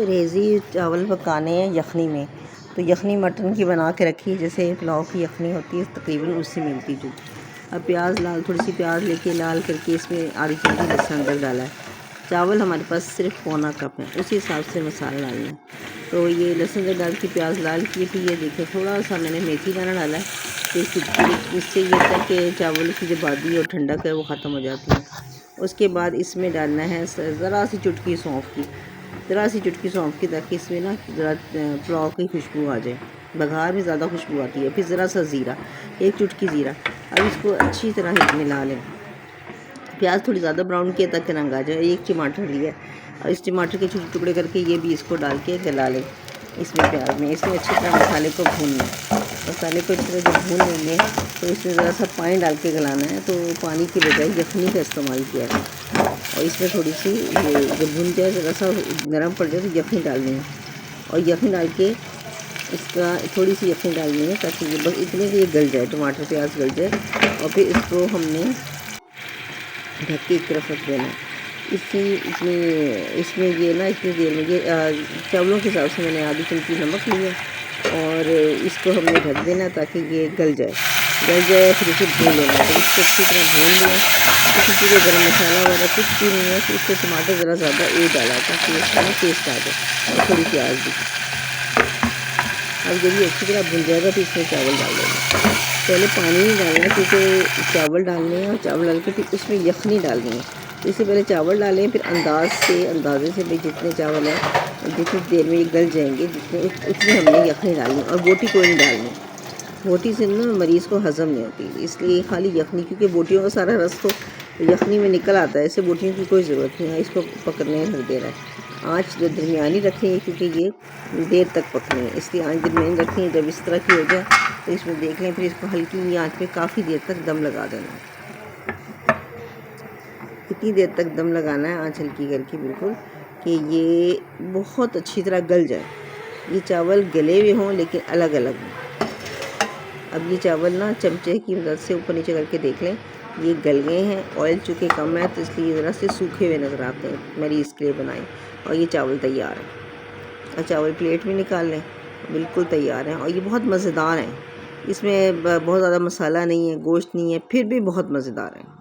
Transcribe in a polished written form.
रेज़ी चावल पकाने हैं यखनी में। तो यखनी मटन की बना के रखी है, जैसे पुलाव की यखनी होती है तकरीबन उससे मिलती जो। अब प्याज थोड़ी सी प्याज लेके लाल करके इसमें आधी चम्मच लहसुन अदरक डाला है। चावल हमारे पास सिर्फ पौना कप है, उसी हिसाब से मसाला डालना है। तो ये लहसुन अदरक डाल के प्याज लाल किए, फिर ये देखिए थोड़ा सा मैंने मेथी दाना डाला है। तो इससे ये होता है कि चावल की जो बादी और ठंडक है वो ख़त्म हो जाती है। उसके बाद इसमें डालना है ज़रा सी चुटकी सौंफ की, ताकि इसमें ना ज़रा पुलाव की खुशबू आ जाए। बघार में ज़्यादा खुशबू आती है। फिर ज़रा सा ज़ीरा, एक चुटकी ज़ीरा। अब इसको अच्छी तरह मिला लें। प्याज थोड़ी ज़्यादा ब्राउन किया ताकि रंग आ जाए। एक टमाटर लिया और इस टमाटर के छोटे टुकड़े करके ये भी इसको डाल के गला लें इसमें प्याज में। इसमें अच्छी तरह मसाले को भून लें। मसाले को अच्छी तरह जब भून लेंगे तो इसमें ज़रा सा पानी डाल के गलाना है। तो पानी की बजाय यखनी का इस्तेमाल किया है। और इसमें थोड़ी सी जब भून जाए ज़रा सा गर्म पड़ जाए तो यखनी डालनी है। और यखनी डाल के इसका थोड़ी सी यखनी डालनी है ताकि ये बस इतने कि ये गल जाए, टमाटर प्याज गल जाए। और फिर इसको हमने ढक के एक तरफ रख देना। इसमें ये ना इतनी देर में ये चावलों के हिसाब से मैंने आधी चमची नमक लिया और इसको हमने ढक देना ताकि ये गल जाए। फिर इसे भून लेना। तो इसको अच्छी तरह भून लिया। इसमें पूरे गर्म मसाला वगैरह कुछ भी नहीं है। फिर इसको टमाटर ज़रा ज़्यादा डाला ताकि इसका ना टेस्ट आ जाए। और थोड़ी प्याज भी। अब जब ये अच्छी तरह भून जाएगा तो इसमें चावल डाल देंगे। पहले पानी नहीं डालना है क्योंकि चावल डालने हैं और चावल डाल के फिर उसमें यखनी डालनी है। तो इससे पहले चावल डालें, फिर अंदाजे से भाई जितने चावल हैं जितनी देर में ये गल जाएंगे उतनी हमने यखनी डालनी और बोटी कोई नहीं डालनी। बोटी से ना मरीज़ को हज़म नहीं होती, इसलिए खाली यखनी, क्योंकि बोटियों का सारा रस तो यखनी में निकल आता है। इससे बोटियों की कोई ज़रूरत नहीं है। इसको पकड़ने रख दे रहा है। आँच दरमियानी रखेंगे क्योंकि ये देर तक पकनी है, इसलिए आँच दरमियानी रखेंगे। जब इस तरह की हो जाए तो इसमें देख लें, फिर इसको हल्की आँच पे काफ़ी देर तक दम लगा देना। इतनी देर तक दम लगाना है आँच हल्की करके बिल्कुल कि ये बहुत अच्छी तरह गल जाए। ये चावल गले हुए हों लेकिन अलग अलग हों। अब ये चावल ना चमचे की मदद से ऊपर नीचे करके देख लें, ये गल गए हैं। ऑयल चूँकि कम है तो इसलिए ज़रा से सूखे हुए नज़र आते हैं। मैंने इसके लिए बनाए और ये चावल तैयार है। और चावल प्लेट में निकाल लें, बिल्कुल तैयार हैं। और ये बहुत मज़ेदार हैं। इसमें बहुत ज़्यादा मसाला नहीं है, गोश्त नहीं है, फिर भी बहुत मज़ेदार है।